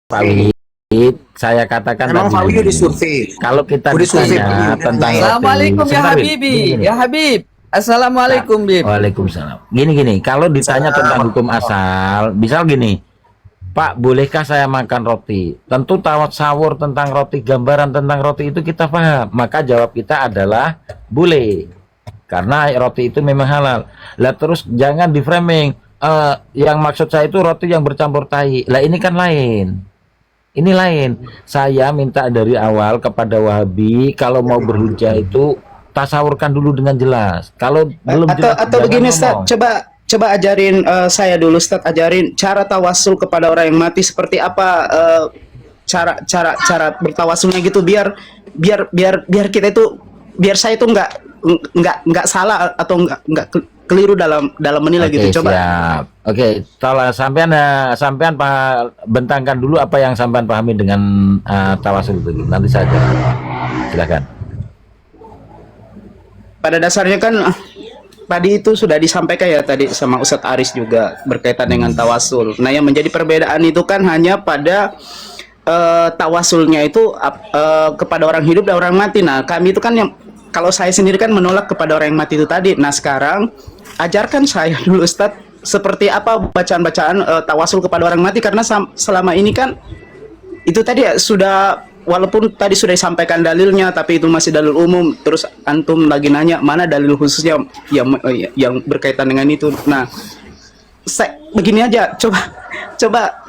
Pak Wid, saya katakan Emang Pak tadi, Wid disurvei. kalau kita Udah survei, ditanya Pak Wid. tentang roti, Assalamualaikum ya sebentar, Wid. Habibi, Gini. ya Habib. Assalamualaikum Bib. Waalaikumsalam. Gini, kalau ditanya tentang hukum asal, misal gini, Pak, bolehkah saya makan roti? Tentu tawat sawur tentang roti, gambaran tentang roti itu kita paham. Maka jawab kita adalah boleh. Karena roti itu memang halal. Lah terus jangan di framing. Yang maksud saya itu roti yang bercampur tahi. Lah ini kan lain. Ini lain. Saya minta dari awal kepada Wahabi kalau mau berhujah itu tasawurkan dulu dengan jelas. Kalau belum jelas Atau jangan begini ngomong. Ustaz, coba ajarin saya dulu Ustaz, ajarin cara tawasul kepada orang yang mati seperti apa, cara bertawasulnya gitu biar kita itu, biar saya itu nggak salah atau nggak keliru dalam menilai Oke, gitu. Coba. siap. Oke, tolong sampean bentangkan dulu apa yang sampean pahami dengan tawasul itu. Nanti saja. Silakan. Pada dasarnya kan tadi itu sudah disampaikan ya tadi sama Ustadz Aris juga berkaitan dengan tawasul. Nah, yang menjadi perbedaan itu kan hanya pada tawasulnya itu kepada orang hidup dan orang mati. Nah, kami itu kan yang, kalau saya sendiri kan menolak kepada orang yang mati itu tadi. Nah, sekarang ajarkan saya dulu Ustadz seperti apa bacaan-bacaan tawasul kepada orang mati, karena selama ini kan itu tadi ya sudah, walaupun tadi sudah disampaikan dalilnya, tapi itu masih dalil umum. Terus antum lagi nanya mana dalil khususnya yang berkaitan dengan itu. Nah, begini aja, coba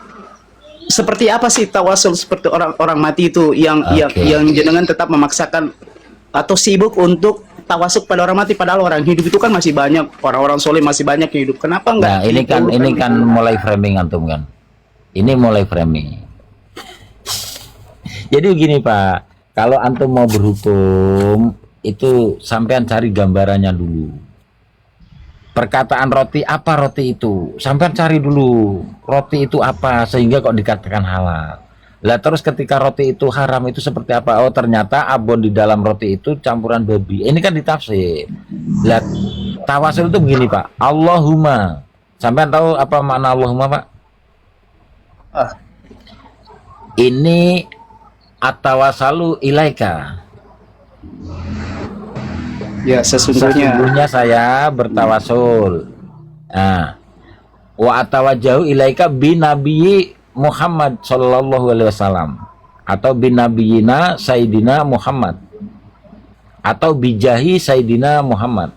seperti apa sih tawasul seperti orang mati itu yang jenengan tetap memaksakan atau sibuk untuk tawasul pada orang mati, padahal orang hidup itu kan masih banyak, orang-orang soleh masih banyak yang hidup. Kenapa enggak? Nah, ini kan mulai framing antum kan. Ini mulai framing. Jadi begini Pak, kalau antum mau berhukum itu sampean cari gambarannya dulu. Perkataan roti, apa roti itu? Sampean cari dulu roti itu apa sehingga kok dikatakan halal. Lah terus ketika roti itu haram itu seperti apa? Oh ternyata abon di dalam roti itu campuran babi. Ini kan ditafsir. Lah tawasul itu begini Pak. Allahumma. Sampean tahu apa makna Allahumma Pak? Ini atawasalu ilaika. Ya, Sesungguhnya saya bertawasul. Nah, wa atawajahu ilaika binabi Muhammad sallallahu alaihi wasallam atau binabiyina Sayyidina Muhammad atau bijahi Sayyidina Muhammad,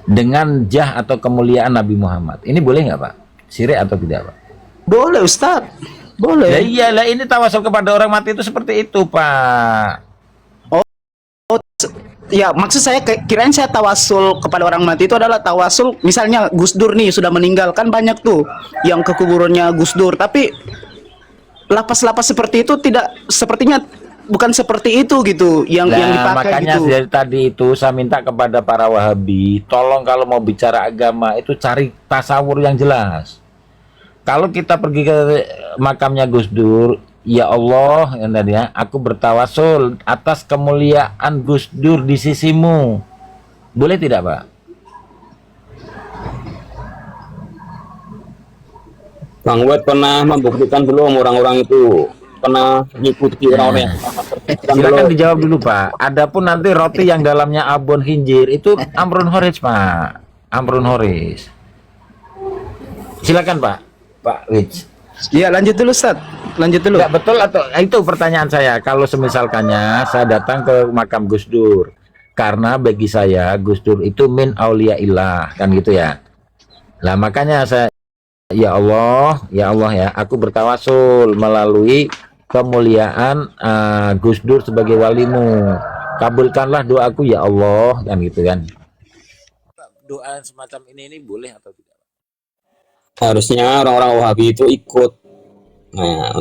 dengan jah atau kemuliaan Nabi Muhammad. Ini boleh nggak Pak? Syirik atau tidak Pak? boleh Ustadz, boleh. Ya iyalah, ini tawasul kepada orang mati itu seperti itu Pak. Ya, maksud saya kirain saya tawasul kepada orang mati itu adalah tawasul, misalnya Gus Dur nih sudah meninggal, kan banyak tuh yang ke kuburannya Gus Dur, tapi lapas-lapas seperti itu tidak, sepertinya bukan seperti itu gitu yang dipakai makanya gitu. dari tadi itu saya minta kepada para Wahabi, tolong kalau mau bicara agama itu cari tasawur yang jelas. Kalau kita pergi ke makamnya Gus Dur, ya Allah, ya, aku bertawasul atas kemuliaan Gus Dur di sisimu. Boleh tidak Pak? Bang Wed pernah membuktikan belum orang-orang itu? Pernah mengikuti orang-orang yang Silakan dijawab dulu Pak. Adapun nanti roti yang dalamnya abon hinjir itu Amrun Horis Pak. Amrun Horis. Silakan Pak. Pak Wits. Ya, lanjut dulu Ustaz, lanjut dulu. Enggak betul atau itu pertanyaan saya. Kalau semisalkannya saya datang ke makam Gus Dur, karena bagi saya Gus Dur itu min auliyaillah, kan gitu ya. Lah makanya saya, ya Allah ya, aku bertawasul melalui kemuliaan Gus Dur sebagai walimu. Kabulkanlah doaku ya Allah, kan gitu kan. Doa semacam ini boleh atau tidak? harusnya orang-orang Wahabi itu ikut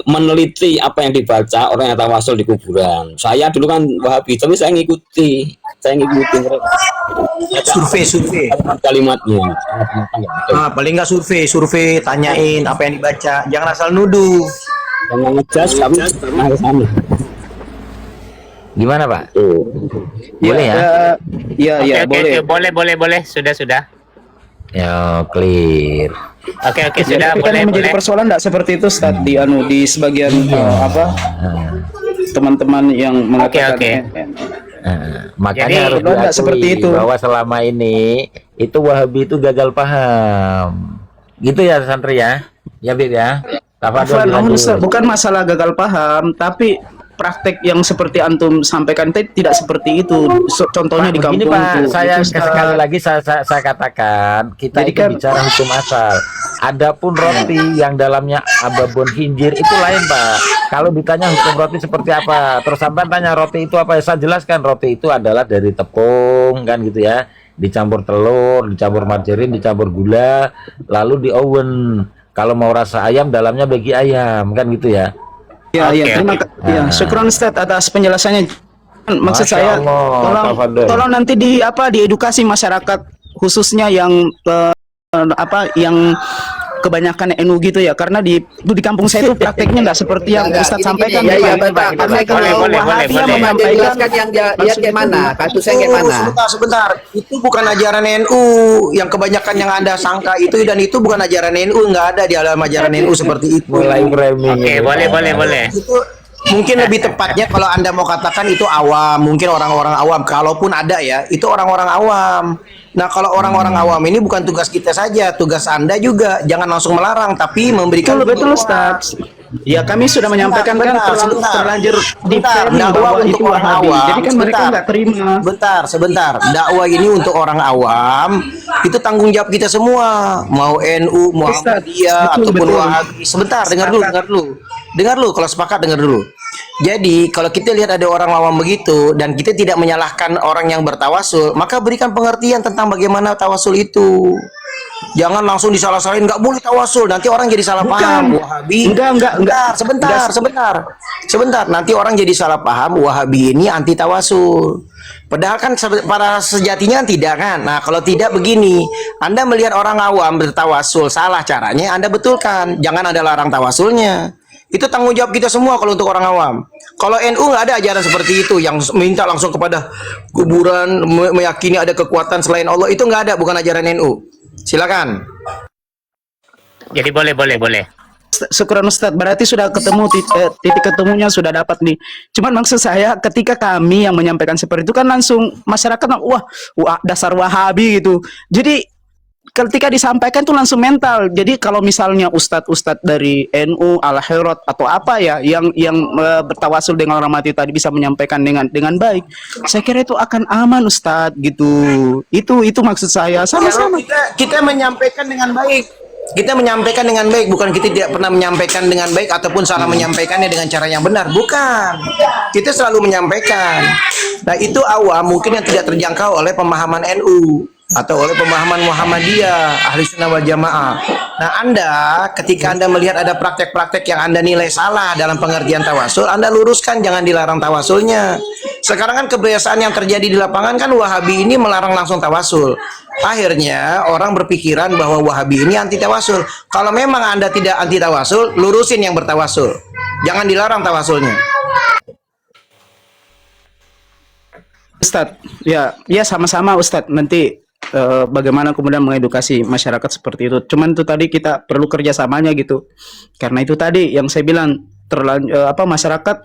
meneliti apa yang dibaca orang yang tawasul di kuburan. Saya dulu kan Wahabi, tapi saya ngikuti Survei. kalimatnya. Paling nggak survei, tanyain apa yang dibaca, jangan asal nuduh. Jangan ngejas kami pernah ke sana. Gimana Pak? Tuh. Boleh ya? Iya, Oke, boleh. boleh. Sudah. Ya, clear. Oke, Ya, sudah tapi kan boleh yang menjadi boleh. persoalan enggak seperti itu Ustaz di sebagian teman-teman yang mengatakan Oke. Makanya Jadi, harus kalau nggak diakui seperti itu. bahwa selama ini itu Wahabi itu gagal paham. Gitu ya santri ya. Ya Bib ya. Tafadhol Afwan, dilanjut. bukan masalah gagal paham, tapi praktek yang seperti antum sampaikan tadi tidak seperti itu. Contohnya di Begini kampung Pak, itu, saya itu, Ustaz. sekali lagi saya katakan kita Jadi itu kan- bicara hukum asal. Adapun roti yang dalamnya ababon hinjir itu lain Pak. Kalau ditanya hukum roti seperti apa, terus sampai tanya roti itu apa, ya saya jelaskan roti itu adalah dari tepung kan gitu ya, dicampur telur, dicampur margarin, dicampur gula, lalu di oven. Kalau mau rasa ayam dalamnya bagi ayam kan gitu ya. Ya, Oke, terima oke. kasih. Ya, syukron Ustaz atas penjelasannya. Maksud Masya saya, Allah, tafadhol. tolong nanti diedukasi masyarakat khususnya yang yang kebanyakan NU gitu ya, karena di kampung saya itu prakteknya nggak seperti yang Enggak, Ustaz gini, sampaikan. gini, Pak. ya, Karena Pak. kalau Boleh, Wahabi yang boleh. menyampaikan Jelaskan yang dia lihat kayak mana, kasusnya kayak mana. Sebentar. Itu bukan ajaran NU. Yang kebanyakan yang Anda sangka itu, dan itu bukan ajaran NU. Nggak ada di dalam ajaran NU seperti itu. Mulai framing. Oke, ini, boleh, Pak. boleh. Itu mungkin lebih tepatnya kalau Anda mau katakan itu awam, mungkin orang-orang awam. Kalaupun ada ya, itu orang-orang awam. Nah, kalau orang-orang awam ini bukan tugas kita saja, tugas Anda juga. Jangan langsung melarang, tapi memberikan Betul peluang. Ustaz. Ya kami sudah menyampaikan kan terlanjur di Sebentar, framing dakwah bahwa untuk itu orang Wahabi. awam. Jadi kan mereka nggak terima. Sebentar. Dakwah ini untuk orang awam, itu tanggung jawab kita semua. Mau NU, Muhammadiyah, Betul, ataupun betul. Wahabi. Sebentar, dengar dulu. Kalau sepakat, dengar dulu. Jadi, kalau kita lihat ada orang awam begitu, dan kita tidak menyalahkan orang yang bertawasul, maka berikan pengertian tentang bagaimana tawasul itu. Jangan langsung disalah-salahin, nggak boleh tawasul, nanti orang jadi salah paham. Wahabi. Enggak. Sebentar. Nanti orang jadi salah paham. Wahabi ini anti tawasul. Padahal kan para sejatinya tidak kan. Nah, kalau tidak begini, Anda melihat orang awam bertawasul salah caranya, Anda betulkan. Jangan Anda larang tawasulnya. Itu tanggung jawab kita semua kalau untuk orang awam. Kalau NU nggak ada ajaran seperti itu yang minta langsung kepada kuburan, meyakini ada kekuatan selain Allah. Itu nggak ada, bukan ajaran NU. Silakan. Jadi boleh. Syukuran Ustadz, berarti sudah ketemu titik ketemunya sudah dapat nih. Cuman maksud saya ketika kami yang menyampaikan seperti itu kan langsung masyarakat wah dasar Wahabi gitu. Jadi ketika disampaikan tuh langsung mental. Jadi kalau misalnya ustadz dari NU, Al-Khairat atau apa ya yang bertawasul dengan orang mati tadi bisa menyampaikan dengan baik, saya kira itu akan aman Ustadz gitu. Itu maksud saya. Sama-sama. Kita menyampaikan dengan baik. Kita menyampaikan dengan baik, bukan kita tidak pernah menyampaikan dengan baik ataupun salah menyampaikannya dengan cara yang benar. Bukan. Kita selalu menyampaikan. Nah, itu awam mungkin yang tidak terjangkau oleh pemahaman NU atau oleh pemahaman Muhammadiyah, Ahli Sunnah wal Jamaah. Nah, Anda ketika Anda melihat ada praktek-praktek yang Anda nilai salah dalam pengertian tawasul, Anda luruskan, jangan dilarang tawasulnya. Sekarang kan kebiasaan yang terjadi di lapangan kan Wahabi ini melarang langsung tawasul. Akhirnya orang berpikiran bahwa Wahabi ini anti tawasul. Kalau memang Anda tidak anti tawasul, lurusin yang bertawasul. Jangan dilarang tawasulnya. Ustadz, ya sama-sama Ustadz. Nanti bagaimana kemudian mengedukasi masyarakat seperti itu. Cuman itu tadi kita perlu kerjasamanya gitu. Karena itu tadi yang saya bilang masyarakat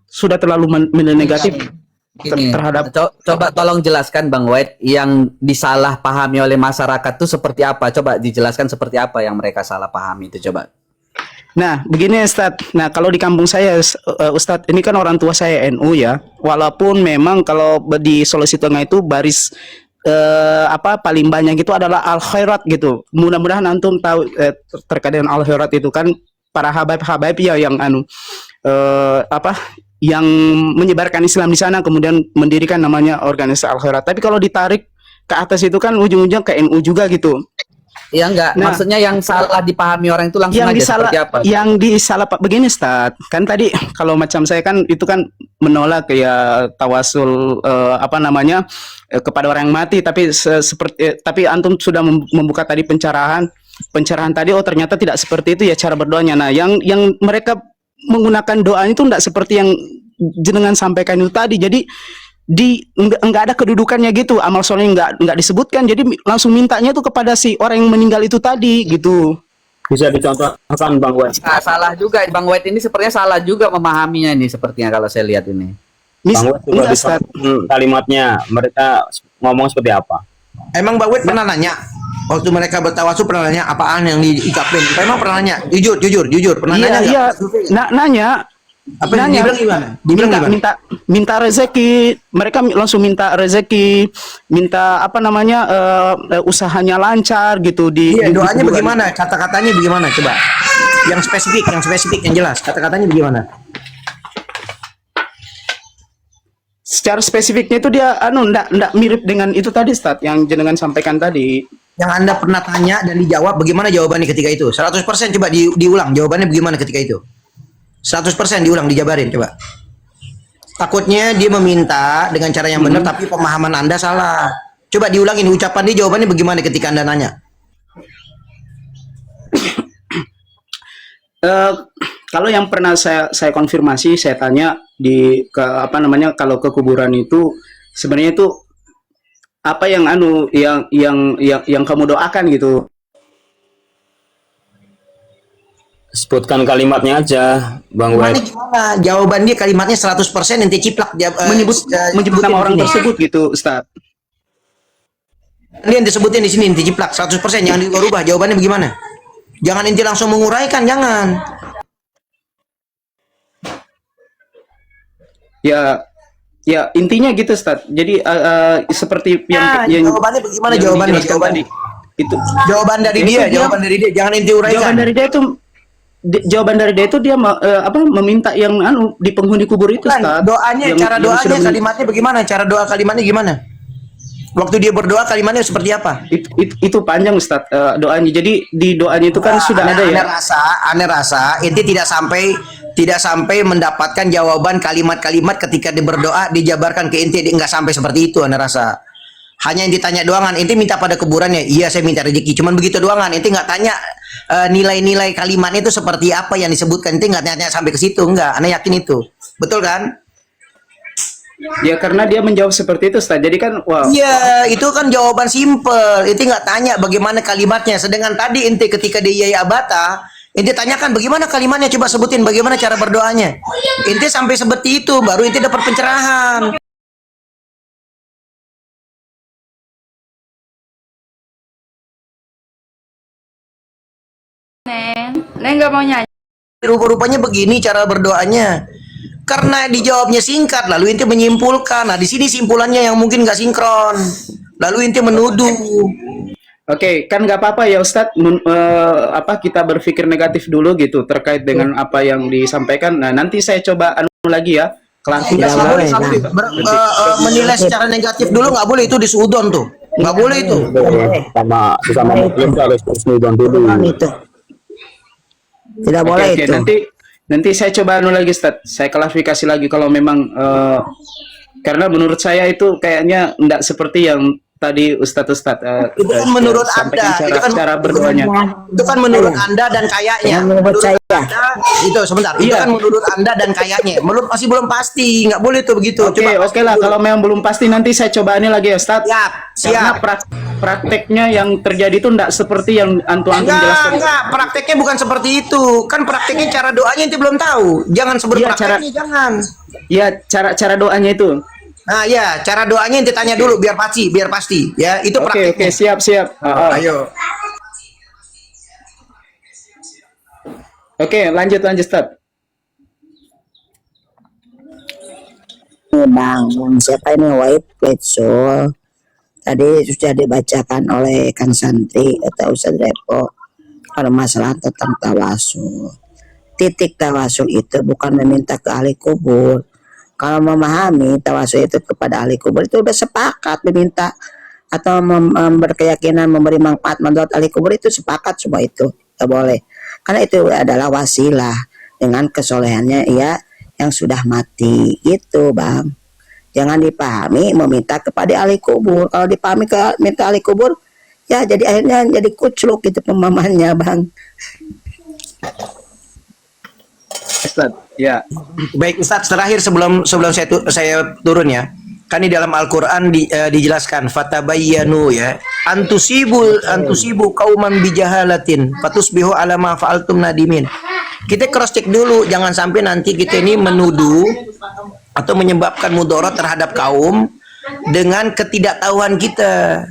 sudah terlalu negatif Gini, terhadap. coba tolong jelaskan Bang Wahid yang disalahpahami oleh masyarakat itu seperti apa? Coba dijelaskan seperti apa yang mereka salah pahami itu coba. Nah, begini Ustadz. Nah, kalau di kampung saya Ustadz, ini kan orang tua saya NU ya. Walaupun memang kalau di Sulawesi Tengah itu baris paling banyak itu adalah Al-Khairat gitu. Mudah-mudahan antum tahu terkait dengan Al-Khairat itu kan para habaib ya yang yang menyebarkan Islam di sana kemudian mendirikan namanya organisasi Al-Khairat. Tapi kalau ditarik ke atas itu kan ujung-ujung ke NU juga gitu. Ya enggak, Nah, maksudnya yang salah dipahami orang itu langsung yang aja disalah, seperti apa? yang disalah begini Ustaz, kan tadi kalau macam saya kan itu kan menolak ya tawasul kepada orang yang mati, tapi tapi antum sudah membuka tadi pencerahan tadi, oh ternyata tidak seperti itu ya cara berdoanya. Nah, yang mereka menggunakan doa itu tidak seperti yang jenengan sampaikan itu tadi. Jadi nggak ada kedudukannya gitu, amal solehnya nggak disebutkan, jadi langsung mintanya tuh kepada si orang yang meninggal itu tadi gitu. Bisa dicontohkan Bang Wet. Nah, salah juga Bang White ini sepertinya salah juga memahaminya ini sepertinya kalau saya lihat ini. Bang Wet juga Enggak, bisa Ustaz. kalimatnya mereka ngomong seperti apa. Emang Mbak Wit pernah nanya waktu mereka bertawasul, pernah nanya apaan yang diucapin? Emang pernah nanya? Jujur pernah Iya, nanya nggak? iya, nanya. Apa yang Nanya. dibilang gimana? Dibilang gimana? Minta rezeki, mereka langsung minta rezeki, minta apa namanya usahanya lancar gitu Iya, di doanya kuburan. bagaimana? Kata-katanya bagaimana? Coba. Yang spesifik, yang jelas. Kata-katanya bagaimana? Secara spesifiknya itu dia ndak mirip dengan itu tadi Ustaz yang jenengan sampaikan tadi. Yang Anda pernah tanya dan dijawab, bagaimana jawabannya ketika itu? 100% coba diulang jawabannya bagaimana ketika itu? 100% diulang, dijabarin coba. Takutnya dia meminta dengan cara yang benar tapi pemahaman Anda salah. Coba diulangin ucapan dia, jawabannya bagaimana ketika Anda nanya? Kalau yang pernah saya konfirmasi, saya tanya kalau ke kuburan itu sebenarnya itu apa yang yang kamu doakan gitu. Sebutkan kalimatnya aja, Bang Gimana Wet. gimana? Jawaban dia kalimatnya 100% ente ciplak Menyebut nama orang tersebut gitu, Ustaz. Dia yang disebutin di sini ente ciplak 100%, jangan dirubah. Jawabannya bagaimana? Jangan ente langsung menguraikan, jangan. Ya intinya gitu, Ustaz. Jadi seperti yang Jawabannya bagaimana? yang Jawabannya, dijelaskan jawabannya. tadi. Itu Jawaban dari dia, jawaban dari dia. Jangan ente uraikan. jawaban dari dia itu dia meminta yang di penghuni kubur itu, Bukan, Ustaz. doanya, cara yang doanya, sudah kalimatnya bagaimana? Cara doa kalimatnya gimana? Waktu dia berdoa kalimatnya seperti apa? itu panjang, Ustaz, doanya. Jadi di doanya itu kan sudah ada ya. Aneh rasa ente tidak sampai mendapatkan jawaban kalimat-kalimat ketika dia berdoa dijabarkan ke ente, nggak sampai seperti itu. Aneh rasa hanya yang ditanya doangan, ente minta pada kuburannya, iya saya minta rezeki, cuman begitu doangan. Ente nggak tanya nilai-nilai kalimatnya itu seperti apa yang disebutkan. Ente nggak tanya sampai ke situ, nggak. Aneh yakin itu, betul kan? Ya karena dia menjawab seperti itu, Ustaz. Jadi kan Iya, itu kan jawaban simpel. Ente nggak tanya bagaimana kalimatnya. Sedangkan tadi ente ketika di Yai Abata, ente tanyakan bagaimana kalimatnya, coba sebutin bagaimana cara berdoanya. Ente sampai seperti itu, baru ente dapat pencerahan. Neng nggak mau nyanyi. Rupa-rupanya begini cara berdoanya. Karena dijawabnya singkat, lalu ente menyimpulkan. Nah, di sini simpulannya yang mungkin nggak sinkron. Lalu ente menuduh. Oke, kan nggak apa-apa ya Ustadz, kita berpikir negatif dulu gitu terkait dengan apa yang disampaikan. Nah, nanti saya coba lagi ya, klarifikasi lagi. Menilai secara negatif dulu nggak boleh, itu disudon tuh. Nggak boleh itu. Sama muslim tuh harus husnudon dulu. Tidak boleh Oke, itu. nanti saya coba lagi Ustadz, saya klarifikasi lagi kalau memang karena menurut saya itu kayaknya enggak seperti yang tadi Ustadz Itu kan menurut sampaikan Anda, itu kan cara berdoanya. Itu kan menurut Anda dan kayaknya. Menurut saya. Anda, itu sebentar. Itu Iya. kan menurut Anda dan kayaknya. Masih belum pasti, nggak boleh tuh begitu. Oke lah, kalau memang belum pasti nanti saya coba ini lagi ya Ustadz. Karena Siap. prakteknya yang terjadi itu enggak seperti yang antum jelaskan. Enggak, prakteknya bukan seperti itu. Kan prakteknya cara doanya itu belum tahu. Jangan sebut Iya, prakteknya, jangan. Ya, cara doanya itu. Nah, ya, cara doanya yang ditanya dulu biar pasti, ya. Itu Oke, prakteknya. siap. Ayo. Oke, lanjut Ustadz. Bang, siapa ini Wahid Petsul? Tadi sudah dibacakan oleh Kang Santri atau Ustadz Repo permasalahan tentang tawasul. Titik tawasul itu bukan meminta ke ahli kubur. Kalau memahami tawasul itu kepada ahli kubur itu udah sepakat meminta atau berkeyakinan memberi manfaat manfaat ahli kubur itu sepakat semua itu. Tidak boleh. Karena itu adalah wasilah dengan kesolehannya ia yang sudah mati gitu, Bang. Jangan dipahami meminta kepada ahli kubur. Kalau dipahami minta ahli kubur, ya jadi akhirnya jadi kucluk gitu pemahamannya, Bang. Ustadz, ya. Baik Ustadz, terakhir sebelum saya turun ya. Kan di dalam Al-Qur'an dijelaskan fatabayyanu ya. Antusibu qauman bijahalatin fatusbihu ala ma fa'altum nadimin. Kita cross check dulu, jangan sampai nanti kita ini menuduh atau menyebabkan mudarat terhadap kaum dengan ketidaktahuan kita.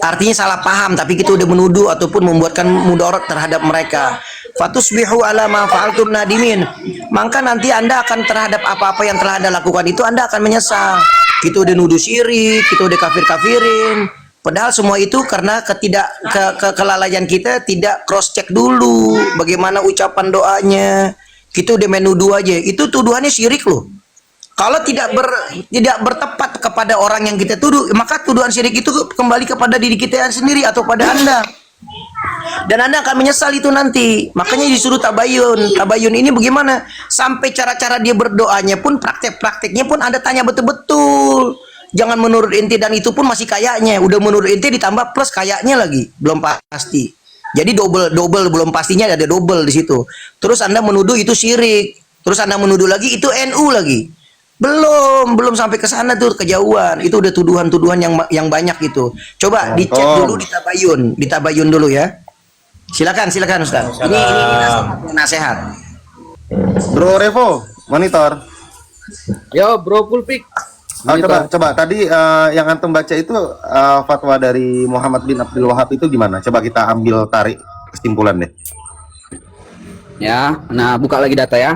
Artinya salah paham, tapi kita udah menuduh ataupun membuatkan mudarat terhadap mereka. Fatusbihu ala ma fa'altum nadimin. Maka nanti Anda akan terhadap apa-apa yang telah Anda lakukan itu Anda akan menyesal. Kita udah nuduh syirik, kita udah kafir-kafirin. Padahal semua itu karena kelalaian kita tidak cross check dulu bagaimana ucapan doanya. Kita udah menuduh aja. Itu tuduhannya syirik loh. Kalau tidak bertepat kepada orang yang kita tuduh, maka tuduhan syirik itu kembali kepada diri kita sendiri atau pada Anda. Dan Anda akan menyesal itu nanti. Makanya disuruh tabayun. Tabayun ini bagaimana? Sampai cara-cara dia berdoanya pun, praktek-prakteknya pun Anda tanya betul-betul. Jangan menurut inti dan itu pun masih kayaknya. Udah menurut inti ditambah plus kayaknya lagi. Belum pasti. Jadi double belum pastinya ada double di situ. Terus Anda menuduh itu syirik. Terus Anda menuduh lagi itu NU lagi. Belum sampai ke sana tuh, kejauhan. Itu udah tuduhan-tuduhan yang banyak itu. Coba dicek dulu ditabayun dulu ya. Silakan Ustaz. Ini nasihat. Bro Revo, monitor. Yo, Bro Pulpik. Coba tadi yang antum baca itu fatwa dari Muhammad bin Abdul Wahab itu gimana? Coba kita ambil tarik kesimpulan deh. Ya, nah buka lagi data ya.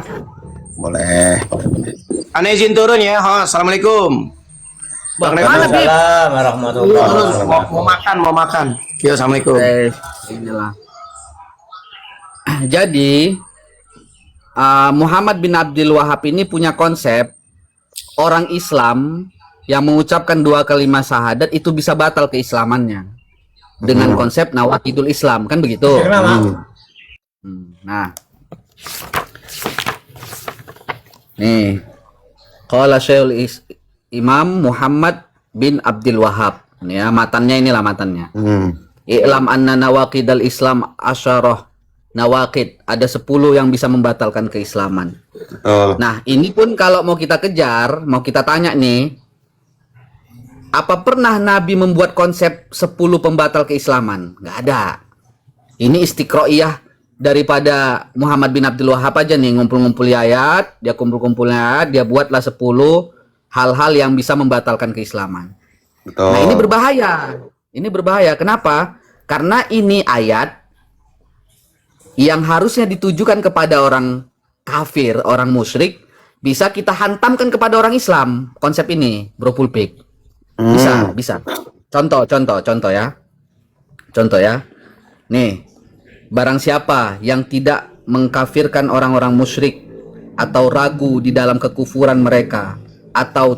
Boleh. Ane izin turun ya. Assalamualaikum. Bang Waalaikumsalam warahmatullahi wabarakatuh. Mau makan. Yo, assalamualaikum. Inilah. Jadi Muhammad bin Abdul Wahab ini punya konsep orang Islam yang mengucapkan 2 kalimat syahadat itu bisa batal keislamannya dengan konsep nawaqidul Islam, kan begitu? Nah, nih, qala Syekhul Imam Muhammad bin Abdul Wahab. Nih ya, inilah matannya. I'lam anna nawaqidal Islam asyarah nawaqid. Ada 10 yang bisa membatalkan keislaman. Nah, ini pun kalau mau kita kejar, mau kita tanya nih, apa pernah Nabi membuat konsep 10 pembatal keislaman? Nggak ada. Ini istiqro'iyah daripada Muhammad bin Abdul Wahab aja nih, ngumpul-ngumpul ayat, dia kumpul-kumpul ayat, dia buatlah 10 hal-hal yang bisa membatalkan keislaman. Betul. Nah, ini berbahaya. Ini berbahaya. Kenapa? Karena ini ayat yang harusnya ditujukan kepada orang kafir, orang musyrik, bisa kita hantamkan kepada orang Islam. Konsep ini, Bro Pulpik. Bisa. Contoh ya. Contoh ya. Nih, barang siapa yang tidak mengkafirkan orang-orang musyrik atau ragu di dalam kekufuran mereka atau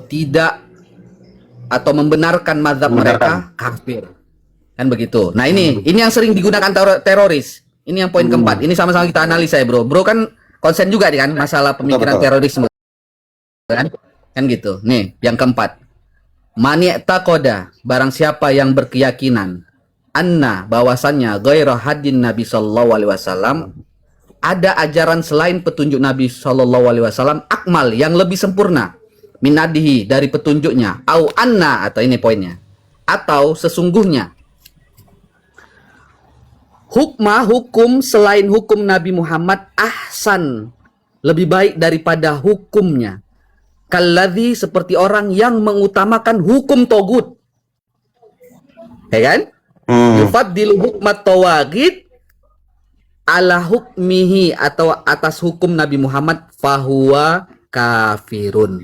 membenarkan mazhab mereka, kafir. Kan begitu. Nah, ini yang sering digunakan teroris. Ini yang poin keempat. Ini sama-sama kita analisa ya, Bro. Bro kan konsen juga kan masalah pemikiran terorisme. Kan gitu. Nih, yang keempat. Mani'taqoda, barang siapa yang berkeyakinan anna, bahwasannya ghaira hadin Nabi sallallahu alaihi wasallam, ada ajaran selain petunjuk Nabi sallallahu alaihi wasallam, akmal, yang lebih sempurna, minadihi, dari petunjuknya, au anna, atau ini poinnya, atau sesungguhnya hukum selain hukum Nabi Muhammad ahsan, lebih baik daripada hukumnya, kalladzi, seperti orang yang mengutamakan hukum togut, ya kan? Yufaddilu hukmat tawagid ala hukmihi, atau atas hukum Nabi Muhammad, fahuwa kafirun.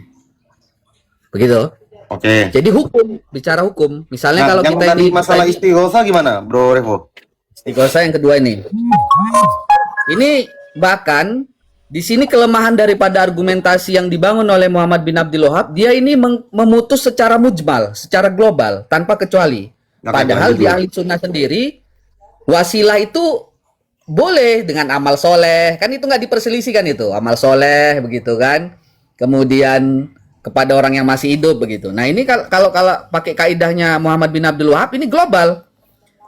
Begitu. Oke. Jadi hukum, bicara hukum. Misalnya kalau yang kita tadi masalah istighosa gimana, Bro Revo? Istighosa yang kedua ini. Ini bahkan di sini kelemahan daripada argumentasi yang dibangun oleh Muhammad bin Abdul Wahab, dia ini memutus secara mujmal, secara global, tanpa kecuali. Padahal di ahli sunnah sendiri, wasilah itu boleh dengan amal soleh, kan itu nggak diperselisihkan itu, amal soleh begitu kan. Kemudian kepada orang yang masih hidup begitu. Nah ini kalau pakai kaidahnya Muhammad bin Abdul Wahab, ini global.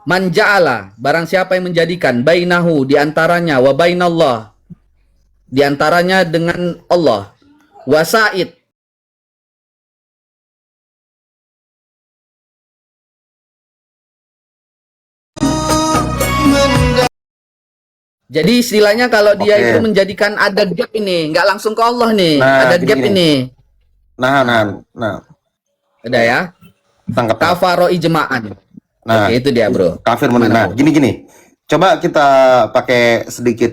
Man ja'ala, barang siapa yang menjadikan, bainahu, diantaranya, wa bainallah, diantaranya dengan Allah, wasaid, Jadi istilahnya kalau dia Oke. itu menjadikan ada gap ini, nggak langsung ke Allah nih, Nah, ada gini, gap gini. ini. Nah, Ada ya? tangkap. Kafaro ijma'an. Nah, Oke, itu dia, Bro. kafir Gimana, Nah, Bro? gini. Coba kita pakai sedikit